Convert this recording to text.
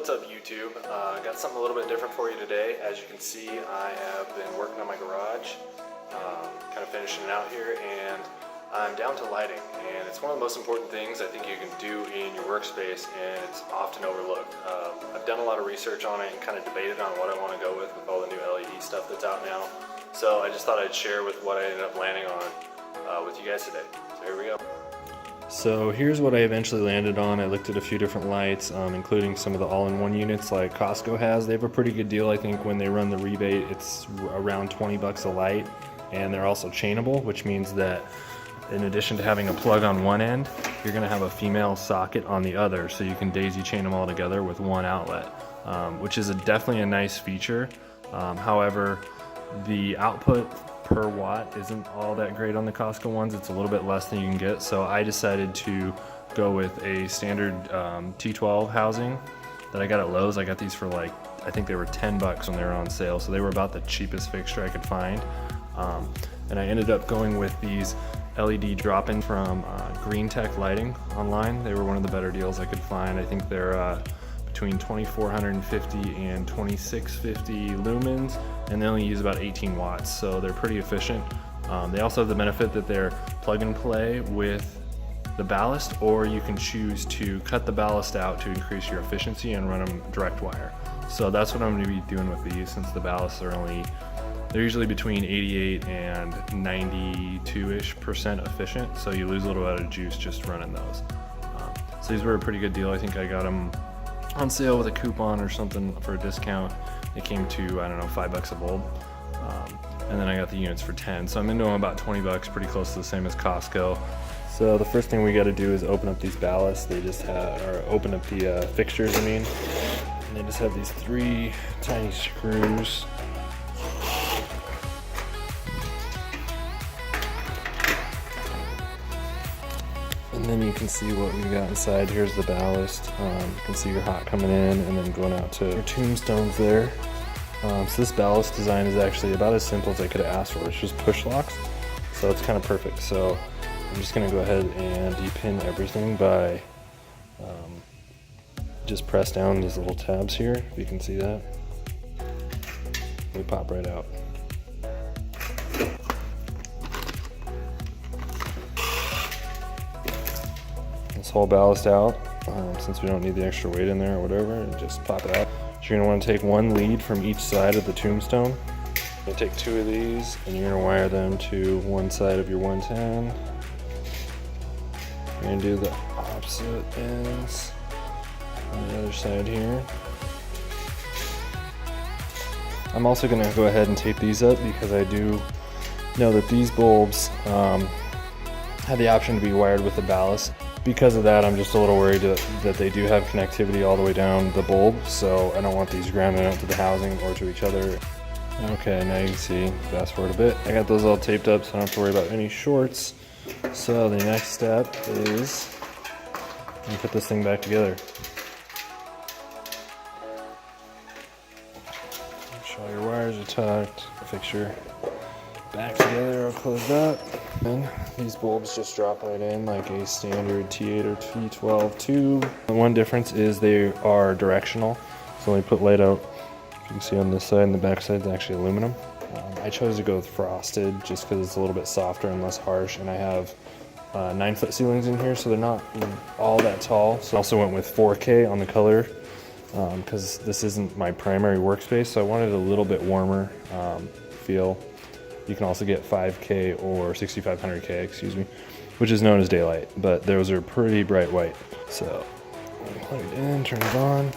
What's up YouTube? Got something a little bit different for you today. As you can see, I have been working on my garage, kind of finishing it out here, and I'm down to lighting. And it's one of the most important things I think you can do in your workspace, and it's often overlooked. I've done a lot of research on it and kind of debated on what I want to go with all the new LED stuff that's out now. So I just thought I'd share with what I ended up landing on with you guys today. So here we go. So here's what I eventually landed on. I looked at a few different lights, including some of the all-in-one units like Costco has. They have a pretty good deal. I think when they run the rebate, it's around 20 bucks a light, and they're also chainable, which means that in addition to having a plug on one end, you're gonna have a female socket on the other, so you can daisy chain them all together with one outlet, which is definitely a nice feature. However, the output per watt isn't all that great on the Costco ones. It's a little bit less than you can get, so I decided to go with a standard T12 housing that I got at Lowe's. I got these for like, I think they were 10 bucks when they were on sale, so they were about the cheapest fixture I could find. And I ended up going with these LED drop-in from Green Tech Lighting online. They were one of the better deals I could find. I think they're between 2450 and 2650 lumens, and they only use about 18 watts, so they're pretty efficient. They also have the benefit that they're plug and play with the ballast, or you can choose to cut the ballast out to increase your efficiency and run them direct wire. So that's what I'm going to be doing with these, since the ballasts are they're usually between 88 and 92-ish% efficient, so you lose a little bit of juice just running those. So these were a pretty good deal. I think I got them on sale with a coupon or something for a discount. It came to, I don't know, 5 bucks a bulb. And then I got the units for 10. So I'm into them about 20 bucks, pretty close to the same as Costco. So the first thing we got to do is open up these ballasts. They just have, or open up the fixtures, I mean. And they just have these 3 tiny screws. And then you can see what we got inside. Here's the ballast. You can see your hot coming in and then going out to your tombstones there. So this ballast design is actually about as simple as I could have asked for. It's just push locks, so it's kind of perfect. So I'm just going to go ahead and depin everything by just press down these little tabs here, if you can see that. They pop right out. This whole ballast out, since we don't need the extra weight in there or whatever, and just pop it out. So you're going to want to take one lead from each side of the tombstone. You're going to take 2 of these and you're going to wire them to one side of your 110. You're going to do the opposite ends on the other side here. I'm also going to go ahead and tape these up because I do know that these bulbs have the option to be wired with the ballast. Because of that, I'm just a little worried that they do have connectivity all the way down the bulb, so I don't want these grounded out to the housing or to each other. Okay, now you can see, fast forward a bit, I got those all taped up so I don't have to worry about any shorts. So the next step is to put this thing back together. Make sure all your wires are tucked, the fixture back together or closed up. And these bulbs just drop right in like a standard T8 or T12 tube. The one difference is they are directional, so when we put light out, you can see on this side and the back side is actually aluminum. I chose to go with frosted just because it's a little bit softer and less harsh, and I have 9-foot ceilings in here, so they're not all that tall. So I also went with 4K on the color because this isn't my primary workspace, so I wanted a little bit warmer feel. You can also get 5K or 6500K, excuse me, which is known as daylight, but those are pretty bright white. So plug it in, turn it on.